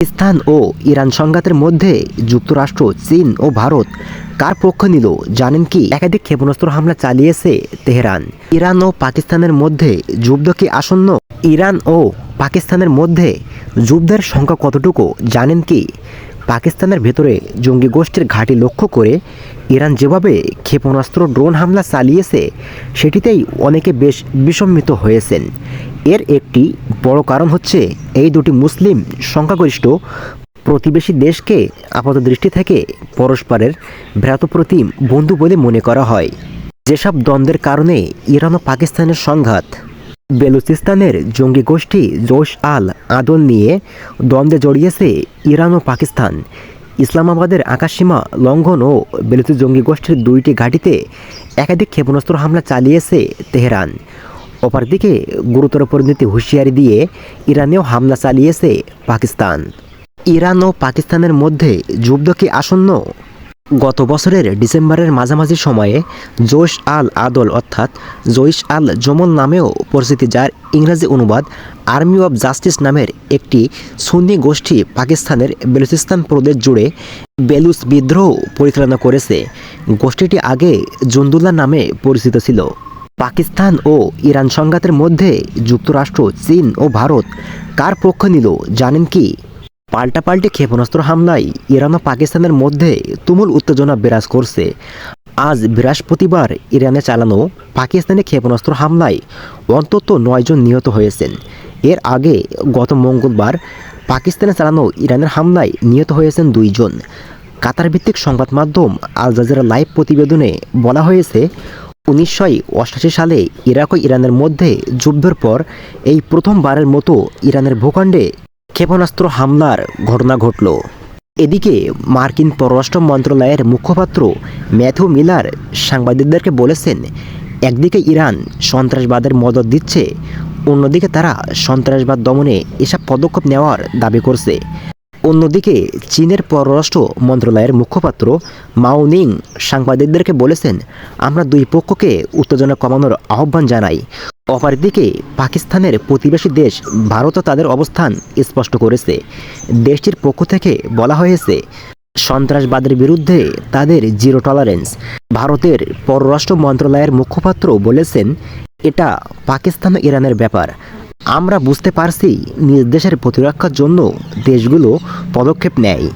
পাকিস্তান ও Iran সংঘাতের মধ্যে যুক্তরাষ্ট্র, চীন ও ভারত কার পক্ষ নিল জানেন কি? একাধিক ক্ষেপণাস্ত্র হামলা চালিয়েছে তেহরান। ইরান ও পাকিস্তানের মধ্যে যুদ্ধ কি আসন্ন? ইরান ও পাকিস্তানের মধ্যে যুদ্ধের সংখ্যা কতটুকু জানেন কি? পাকিস্তানের ভেতরে জঙ্গি গোষ্ঠীর ঘাঁটি লক্ষ্য করে ইরান যেভাবে ক্ষেপণাস্ত্র, ড্রোন হামলা চালিয়েছে সেটিতেই অনেকে বেশ বিস্মিত হয়েছেন। এর একটি বড় কারণ হচ্ছে এই দুটি মুসলিম সংখ্যাগরিষ্ঠ প্রতিবেশী দেশকে আপাতদৃষ্টি থেকে পরস্পরের ভ্রাতৃপ্রতিম বন্ধু বলে মনে করা হয়। যেসব দ্বন্দ্বের কারণে ইরান ও পাকিস্তানের সংঘাত, বেলুচিস্তানের জঙ্গি গোষ্ঠী জৈশ আল আদল নিয়ে দ্বন্দ্বে জড়িয়েছে ইরান ও পাকিস্তান। ইসলামাবাদের আকাশসীমা লঙ্ঘন ও বেলুচি জঙ্গি গোষ্ঠীর দুইটি ঘাঁটিতে একাধিক ক্ষেপণাস্ত্র হামলা চালিয়েছে তেহরান। অপরদিকে গুরুতর পরিণতি হুঁশিয়ারি দিয়ে ইরানেও হামলা চালিয়েছে পাকিস্তান। ইরান ও পাকিস্তানের মধ্যে যুদ্ধ কি আসন্ন? গত বছরের ডিসেম্বরের মাঝামাঝি সময়ে জৈশ আল আদল অর্থাৎ জৈশ আল জমল নামেও পরিচিতি, যার ইংরেজি অনুবাদ আর্মি অব জাস্টিস নামের একটি সুন্নি গোষ্ঠী পাকিস্তানের বেলুচিস্তান প্রদেশ জুড়ে বেলুচ বিদ্রোহ পরিচালনা করেছে। গোষ্ঠীটি আগে জুন্দুল্লাহ নামে পরিচিত ছিল। পাকিস্তান ও ইরান সংঘাতের মধ্যে যুক্তরাষ্ট্র, চীন ও ভারত কার পক্ষ নিল জানেন কি? পাল্টাপাল্টি ক্ষেপণাস্ত্র হামলায় ইরান ও পাকিস্তানের মধ্যে তুমুল উত্তেজনা বিরাজ করছে। আজ বৃহস্পতিবার ইরানে চালানো পাকিস্তানি ক্ষেপণাস্ত্র হামলায় অন্তত 9 জন নিহত হয়েছেন। এর আগে গত মঙ্গলবার পাকিস্তানে চালানো ইরানের হামলায় নিহত হয়েছেন 2 জন। কাতার ভিত্তিক সংবাদ মাধ্যম আল জাজিরা লাইভ প্রতিবেদনে বলা হয়েছে, 1988 সালে ইরাক ও ইরানের মধ্যে যুদ্ধের পর এই প্রথমবারের মতো ইরানের ভূখণ্ডে ক্ষেপণাস্ত্র হামলার ঘটনা ঘটল। এদিকে মার্কিন পররাষ্ট্র মন্ত্রণালয়ের মুখপাত্র ম্যাথিউ মিলার সাংবাদিকদেরকে বলেছেন, একদিকে ইরান সন্ত্রাসবাদের মদদ দিচ্ছে, অন্যদিকে তারা সন্ত্রাসবাদ দমনে এসব পদক্ষেপ নেওয়ার দাবি করছে। অন্যদিকে চীনের পররাষ্ট্র মন্ত্রণালয়ের মুখপাত্র মাও নিং সাংবাদিকদেরকে বলেছেন, আমরা দুই পক্ষকে উত্তেজনা কমানোর আহ্বান জানাই। অপরদিকে পাকিস্তানের প্রতিবেশী দেশ ভারতও তাদের অবস্থান স্পষ্ট করেছে। দেশটির পক্ষ থেকে বলা হয়েছে, সন্ত্রাসবাদের বিরুদ্ধে তাদের জিরো টলারেন্স। ভারতের পররাষ্ট্র মন্ত্রণালয়ের মুখপাত্র বলেছেন, এটা পাকিস্তান ও ইরানের ব্যাপার। আমরা বুঝতে পারছি নিজ দেশের প্রতিরক্ষার জন্য দেশগুলো পদক্ষেপ নেয়।